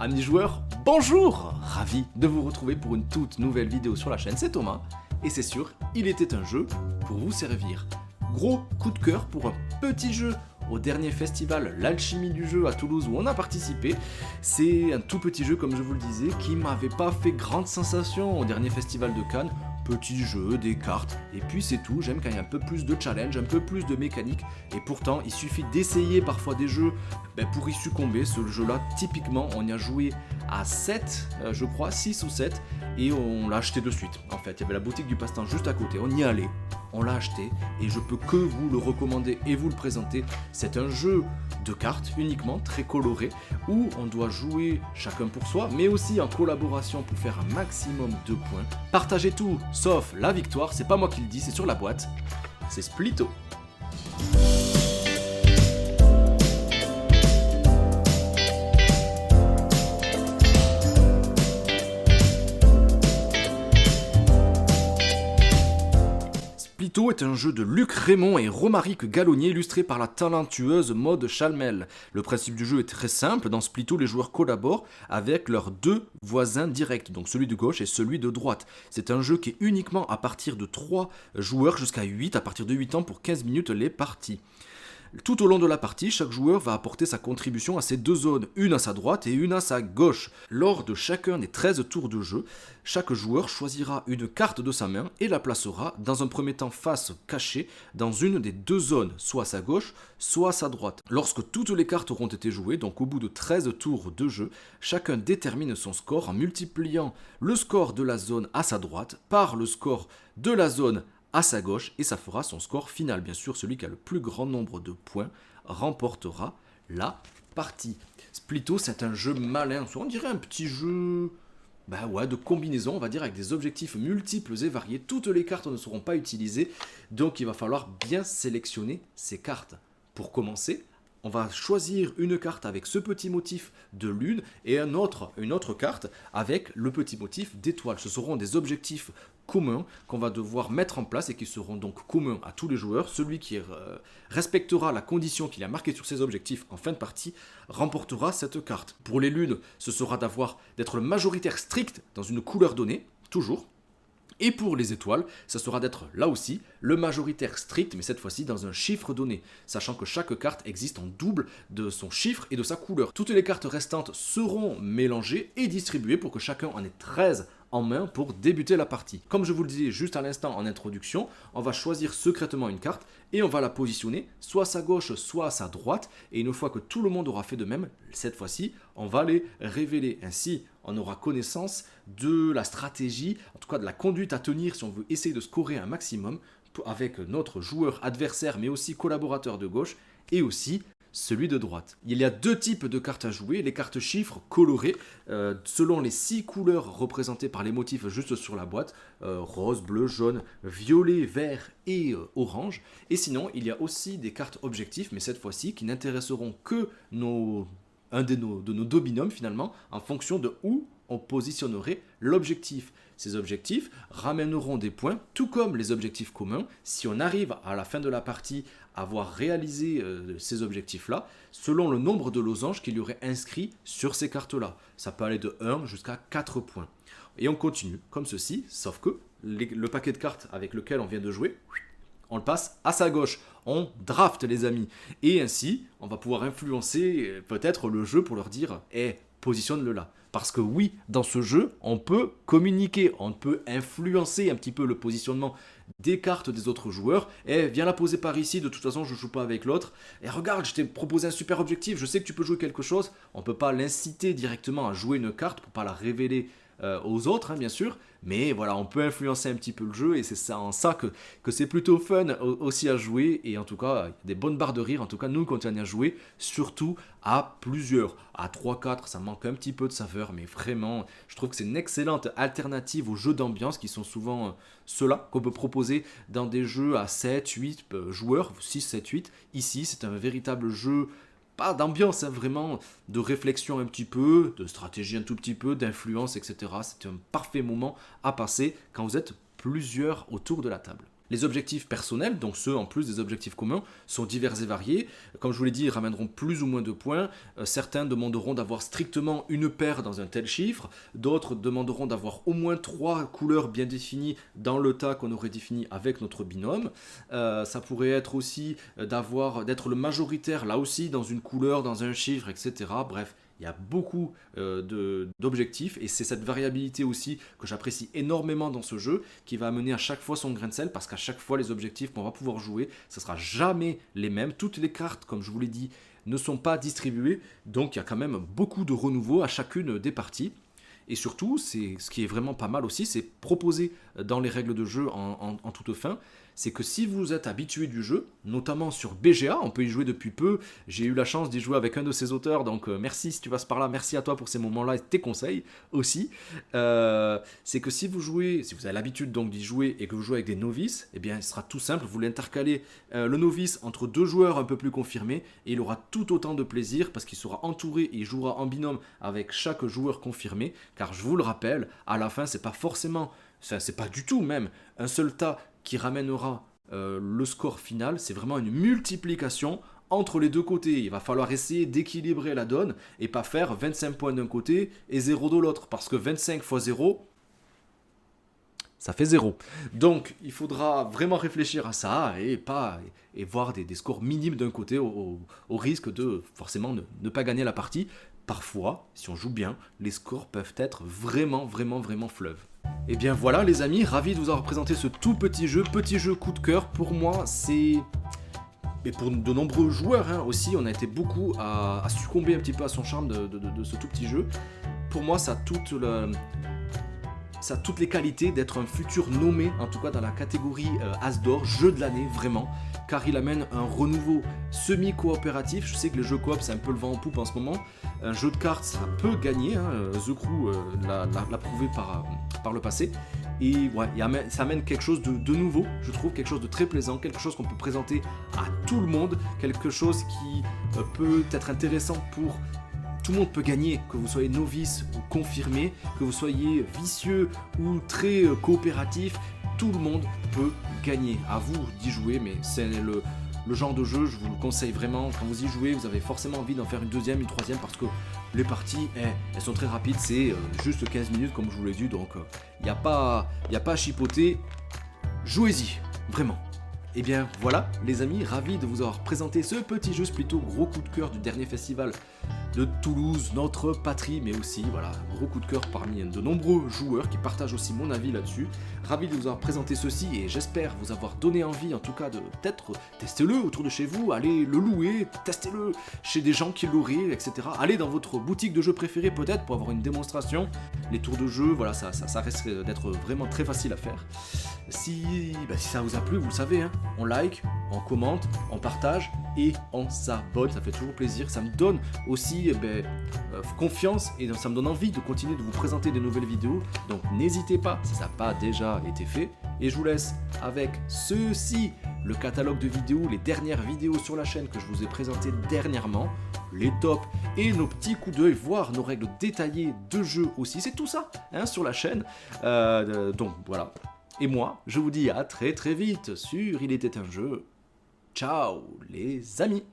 Amis joueurs, bonjour! Ravi de vous retrouver pour une toute nouvelle vidéo sur la chaîne, c'est Thomas, et c'est sûr, il était un jeu pour vous servir. Gros coup de cœur pour un petit jeu au dernier festival L'Alchimie du jeu à Toulouse où on a participé. C'est un tout petit jeu, comme je vous le disais, qui m'avait pas fait grande sensation au dernier festival de Cannes. Petit jeu, des cartes, et puis c'est tout. J'aime quand il y a un peu plus de challenge, un peu plus de mécanique, et pourtant il suffit d'essayer parfois des jeux pour y succomber. Ce jeu-là, typiquement, on y a joué à 7, je crois, 6 ou 7, et on l'a acheté de suite. En fait, il y avait la boutique du passe-temps juste à côté, on y allait, on l'a acheté, et je peux que vous le recommander et vous le présenter. C'est un jeu de cartes uniquement, très coloré, où on doit jouer chacun pour soi, mais aussi en collaboration pour faire un maximum de points. Partagez tout, sauf la victoire, c'est pas moi qui le dis, c'est sur la boîte, c'est Splitto. Splitto est un jeu de Luc Raymond et Romaric Gallonnier illustré par la talentueuse Maude Chalmel. Le principe du jeu est très simple. Dans Splitto, les joueurs collaborent avec leurs deux voisins directs, donc celui de gauche et celui de droite. C'est un jeu qui est uniquement à partir de 3 joueurs jusqu'à 8, à partir de 8 ans pour 15 minutes les parties. Tout au long de la partie, chaque joueur va apporter sa contribution à ces deux zones, une à sa droite et une à sa gauche. Lors de chacun des 13 tours de jeu, chaque joueur choisira une carte de sa main et la placera dans un premier temps face cachée dans une des deux zones, soit à sa gauche, soit à sa droite. Lorsque toutes les cartes auront été jouées, donc au bout de 13 tours de jeu, chacun détermine son score en multipliant le score de la zone à sa droite par le score de la zone à sa gauche, et ça fera son score final. Bien sûr, celui qui a le plus grand nombre de points remportera la partie. Splitto, c'est un jeu malin, on dirait un petit jeu de combinaison, on va dire, avec des objectifs multiples et variés. Toutes les cartes ne seront pas utilisées, donc il va falloir bien sélectionner ces cartes. Pour commencer, on va choisir une carte avec ce petit motif de lune et une autre carte avec le petit motif d'étoile. Ce seront des objectifs communs qu'on va devoir mettre en place et qui seront donc communs à tous les joueurs. Celui qui respectera la condition qu'il a marquée sur ses objectifs en fin de partie remportera cette carte. Pour les lunes, ce sera d'être le majoritaire strict dans une couleur donnée, toujours. Et pour les étoiles, ça sera d'être là aussi le majoritaire strict, mais cette fois-ci dans un chiffre donné, sachant que chaque carte existe en double de son chiffre et de sa couleur. Toutes les cartes restantes seront mélangées et distribuées pour que chacun en ait 13 en main pour débuter la partie. Comme je vous le disais juste à l'instant en introduction, on va choisir secrètement une carte et on va la positionner soit à sa gauche, soit à sa droite. Et une fois que tout le monde aura fait de même, cette fois-ci, on va les révéler. Ainsi, on aura connaissance de la stratégie, en tout cas de la conduite à tenir si on veut essayer de scorer un maximum avec notre joueur adversaire, mais aussi collaborateur de gauche, et aussi celui de droite. Il y a deux types de cartes à jouer, les cartes chiffres colorées, selon les 6 couleurs représentées par les motifs juste sur la boîte, rose, bleu, jaune, violet, vert et orange. Et sinon, il y a aussi des cartes objectifs, mais cette fois-ci, qui n'intéresseront que de nos deux binômes finalement, en fonction de où on positionnerait l'objectif. Ces objectifs ramèneront des points, tout comme les objectifs communs. Si on arrive à la fin de la partie à avoir réalisé ces objectifs-là, selon le nombre de losanges qu'il y aurait inscrits sur ces cartes-là. Ça peut aller de 1 jusqu'à 4 points. Et on continue comme ceci, sauf que le paquet de cartes avec lequel on vient de jouer, on le passe à sa gauche. On draft les amis. Et ainsi, on va pouvoir influencer peut-être le jeu pour leur dire « positionne-le là ». Parce que oui, dans ce jeu, on peut communiquer, on peut influencer un petit peu le positionnement des cartes des autres joueurs. Viens la poser par ici, de toute façon je ne joue pas avec l'autre. Regarde, je t'ai proposé un super objectif, je sais que tu peux jouer quelque chose. On ne peut pas l'inciter directement à jouer une carte pour ne pas la révéler aux autres, bien sûr. Mais voilà, on peut influencer un petit peu le jeu et c'est en ça que c'est plutôt fun aussi à jouer. Et en tout cas, il y a des bonnes barres de rire. En tout cas, nous, quand on y a joué, surtout à plusieurs. À 3-4, ça manque un petit peu de saveur. Mais vraiment, je trouve que c'est une excellente alternative aux jeux d'ambiance qui sont souvent ceux-là qu'on peut proposer dans des jeux à 7, 8 joueurs, 6, 7, 8. Ici, c'est un véritable jeu pas d'ambiance, vraiment de réflexion un petit peu, de stratégie un tout petit peu, d'influence, etc. C'est un parfait moment à passer quand vous êtes plusieurs autour de la table. Les objectifs personnels, donc ceux en plus des objectifs communs, sont divers et variés. Comme je vous l'ai dit, ils ramèneront plus ou moins de points. Certains demanderont d'avoir strictement une paire dans un tel chiffre. D'autres demanderont d'avoir au moins 3 couleurs bien définies dans le tas qu'on aurait défini avec notre binôme. Ça pourrait être aussi d'être le majoritaire, là aussi, dans une couleur, dans un chiffre, etc. Bref, il y a beaucoup d'objectifs et c'est cette variabilité aussi que j'apprécie énormément dans ce jeu qui va amener à chaque fois son grain de sel parce qu'à chaque fois les objectifs qu'on va pouvoir jouer, ce ne sera jamais les mêmes. Toutes les cartes, comme je vous l'ai dit, ne sont pas distribuées, donc il y a quand même beaucoup de renouveau à chacune des parties. Et surtout, ce qui est vraiment pas mal aussi, c'est proposer dans les règles de jeu en toute fin, c'est que si vous êtes habitué du jeu, notamment sur BGA, on peut y jouer depuis peu, j'ai eu la chance d'y jouer avec un de ses auteurs, donc merci si tu passes par là, merci à toi pour ces moments-là et tes conseils aussi. C'est que si vous avez l'habitude donc d'y jouer et que vous jouez avec des novices, eh bien il sera tout simple, vous l'intercalez le novice entre 2 joueurs un peu plus confirmés et il aura tout autant de plaisir parce qu'il sera entouré et il jouera en binôme avec chaque joueur confirmé, car je vous le rappelle, à la fin c'est pas forcément, c'est pas du tout même un seul tas qui ramènera le score final, c'est vraiment une multiplication entre les deux côtés. Il va falloir essayer d'équilibrer la donne et pas faire 25 points d'un côté et 0 de l'autre, parce que 25 fois 0, ça fait 0. Donc il faudra vraiment réfléchir à ça et voir des scores minimes d'un côté au risque de forcément ne pas gagner la partie. Parfois, si on joue bien, les scores peuvent être vraiment fleuves. Et bien voilà les amis, ravi de vous avoir présenté ce tout petit jeu coup de cœur. Pour moi, et pour de nombreux joueurs aussi, on a été beaucoup à succomber un petit peu à son charme de ce tout petit jeu. Pour moi, ça a toutes les qualités d'être un futur nommé, en tout cas dans la catégorie As d'or, jeu de l'année vraiment, car il amène un renouveau semi-coopératif. Je sais que les jeux coop c'est un peu le vent en poupe en ce moment. Un jeu de cartes ça peut gagner, The Crew l'a prouvé par le passé. Et ouais, ça amène quelque chose de nouveau, je trouve, quelque chose de très plaisant, quelque chose qu'on peut présenter à tout le monde, quelque chose qui peut être intéressant pour... Tout le monde peut gagner, que vous soyez novice ou confirmé, que vous soyez vicieux ou très coopératif, tout le monde peut gagner. À vous d'y jouer, mais c'est le genre de jeu, je vous le conseille vraiment. Quand vous y jouez, vous avez forcément envie d'en faire une deuxième, une troisième, parce que les parties, elles sont très rapides, c'est juste 15 minutes comme je vous l'ai dit, donc il n'y a pas à chipoter. Jouez-y, vraiment. Et bien voilà les amis, ravi de vous avoir présenté ce petit jeu plutôt gros coup de cœur du dernier festival de Toulouse, notre patrie, mais aussi voilà, gros coup de cœur parmi de nombreux joueurs qui partagent aussi mon avis là-dessus. Ravi de vous avoir présenté ceci et j'espère vous avoir donné envie en tout cas de peut-être tester-le autour de chez vous, allez le louer, testez-le chez des gens qui l'auraient, etc. Allez dans votre boutique de jeux préférée peut-être pour avoir une démonstration. Les tours de jeu, voilà, ça risque d'être vraiment très facile à faire. Si ça vous a plu, vous le savez, on like, on commente, on partage et on s'abonne, ça fait toujours plaisir, ça me donne aussi confiance et ça me donne envie de continuer de vous présenter des nouvelles vidéos, donc n'hésitez pas si ça n'a pas déjà été fait. Et je vous laisse avec ceci, le catalogue de vidéos, les dernières vidéos sur la chaîne que je vous ai présentées dernièrement, les tops et nos petits coups d'œil, voire nos règles détaillées de jeu aussi, c'est tout ça sur la chaîne, donc voilà. Et moi, je vous dis à très vite sur Il était un jeu. Ciao les amis!